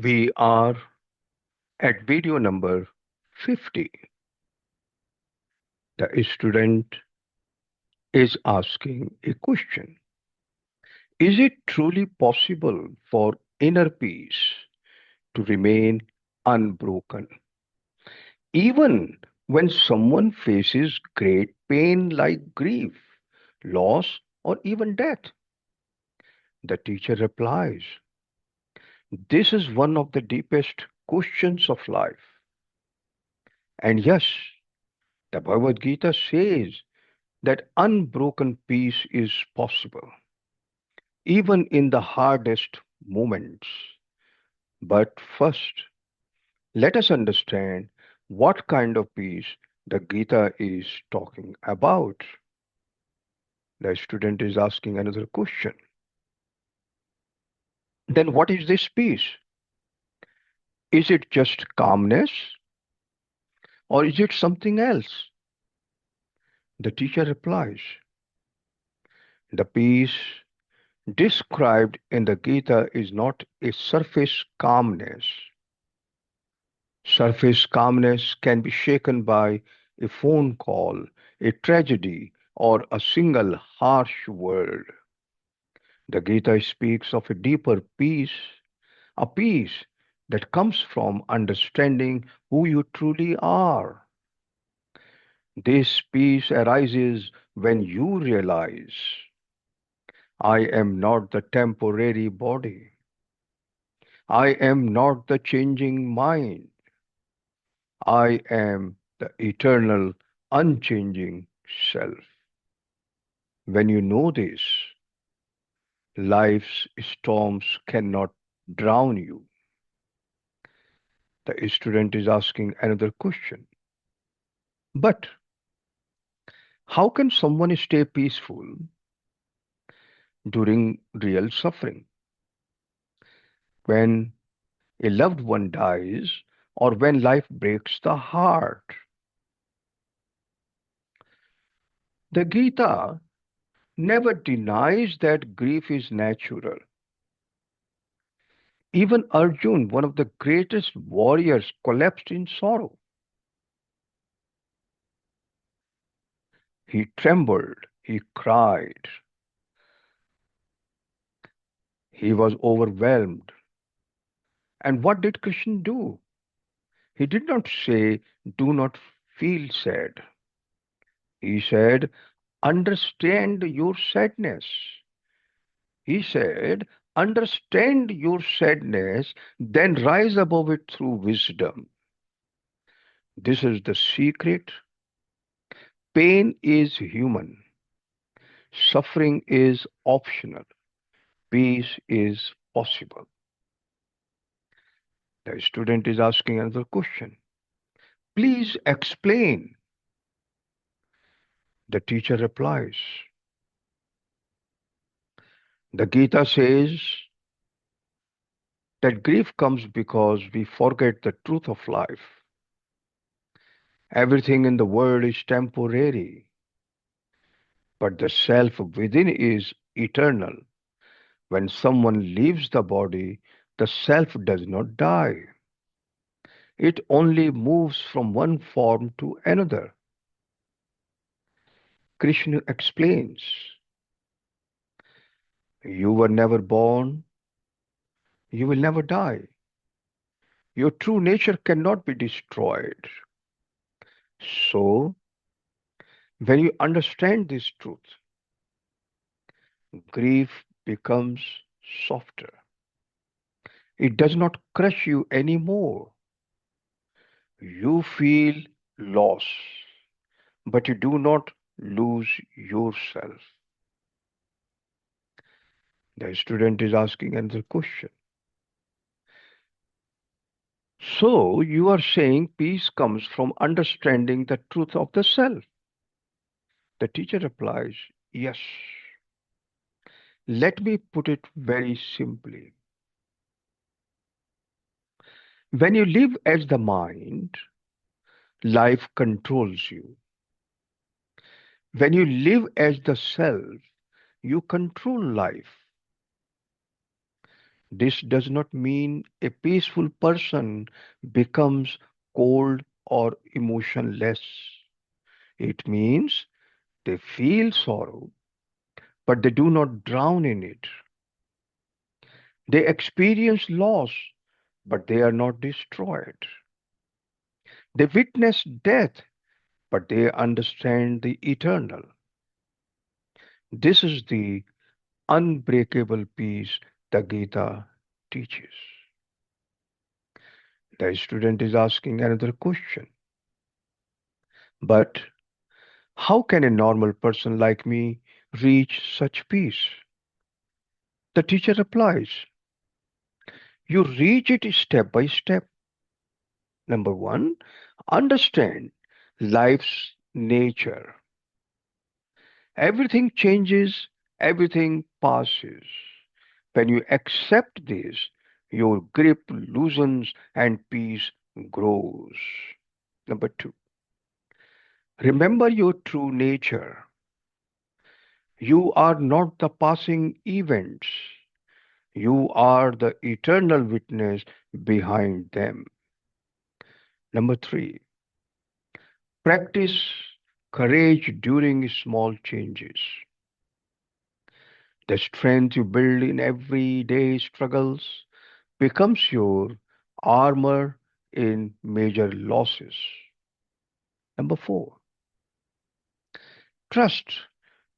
We are at video number 50. The student is asking a question. Is it truly possible for inner peace to remain unbroken, even when someone faces great pain like grief, loss, or even death? The teacher replies, this is one of the deepest questions of life. And yes, the Bhagavad Gītā says that unbroken peace is possible, even in the hardest moments. But first, let us understand what kind of peace the Gita is talking about. The student is asking another question. Then, what is this peace? Is it just calmness or is it something else? The teacher replies, the peace described in the Gita is not a surface calmness. Surface calmness can be shaken by a phone call, a tragedy, or a single harsh word. The Gita speaks of a deeper peace, a peace that comes from understanding who you truly are. This peace arises when you realize I am not the temporary body. I am not the changing mind. I am the eternal, unchanging self. When you know this, life's storms cannot drown you. The student is asking another question. But how can someone stay peaceful during real suffering? When a loved one dies or when life breaks the heart? The Gita never denies that grief is natural. Even Arjun, one of the greatest warriors, collapsed in sorrow. He trembled, he cried, he was overwhelmed. And what did Krishna do? He did not say, do not feel sad. He said, understand your sadness. He said, understand your sadness, then rise above it through wisdom. This is the secret. Pain is human. Suffering is optional. Peace is possible. The student is asking another question. Please explain. The teacher replies. The Gita says that grief comes because we forget the truth of life. Everything in the world is temporary, but the self within is eternal. When someone leaves the body, the self does not die. It only moves from one form to another. Krishna explains, you were never born, you will never die. Your true nature cannot be destroyed. So, when you understand this truth, grief becomes softer. It does not crush you anymore. You feel loss, but you do not lose yourself. The student is asking another question. So, you are saying peace comes from understanding the truth of the self. The teacher replies, yes. Let me put it very simply. When you live as the mind, life controls you. When you live as the self, you control life. This does not mean a peaceful person becomes cold or emotionless. It means they feel sorrow, but they do not drown in it. They experience loss, but they are not destroyed. They witness death, but they understand the eternal. This is the unbreakable peace the Gita teaches. The student is asking another question. But how can a normal person like me reach such peace? The teacher replies, you reach it step by step. Number one, understand life's nature. Everything changes, everything passes. When you accept this, your grip loosens and peace grows. Number two, remember your true nature. You are not the passing events. You are the eternal witness behind them. Number three, practice courage during small changes. The strength you build in everyday struggles becomes your armor in major losses. Number four, trust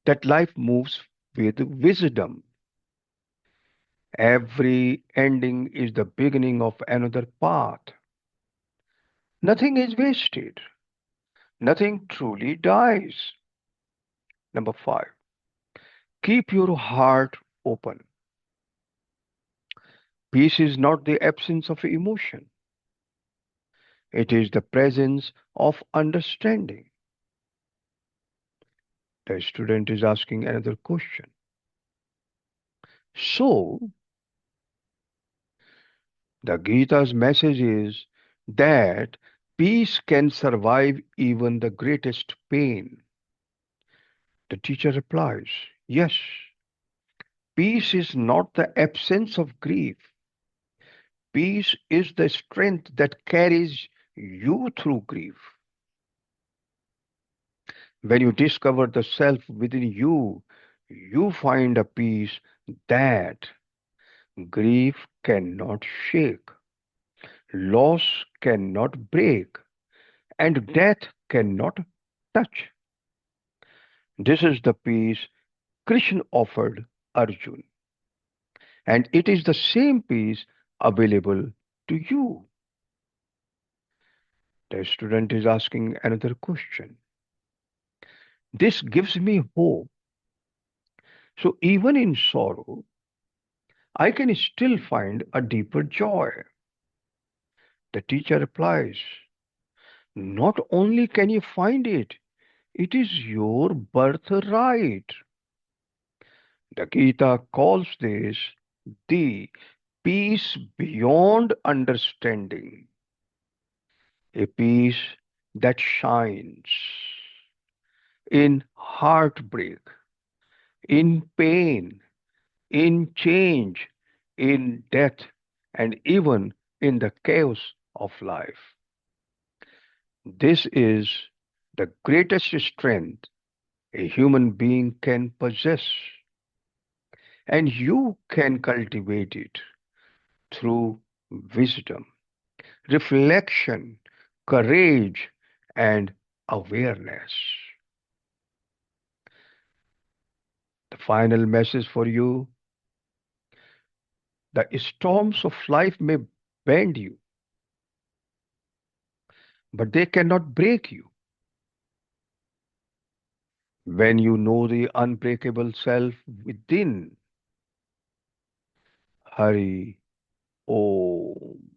that life moves with wisdom. Every ending is the beginning of another path. Nothing is wasted. Nothing truly dies. Number five, keep your heart open. Peace is not the absence of emotion, it is the presence of understanding. The student is asking another question. So, the Gita's message is that peace can survive even the greatest pain. The teacher replies, yes, peace is not the absence of grief. Peace is the strength that carries you through grief. When you discover the self within you, you find a peace that grief cannot shake, loss cannot break, and death cannot touch. This is the peace Krishna offered Arjun, and it is the same peace available to you. The student is asking another question. This gives me hope. So even in sorrow, I can still find a deeper joy. The teacher replies, not only can you find it, it is your birthright. The Gita calls this the peace beyond understanding, a peace that shines in heartbreak, in pain, in change, in death, and even in the chaos of life. This is the greatest strength a human being can possess, and you can cultivate it through wisdom, reflection, courage, and awareness. The final message for you: the storms of life may bend you, but they cannot break you. When you know the unbreakable self within, Hari Om.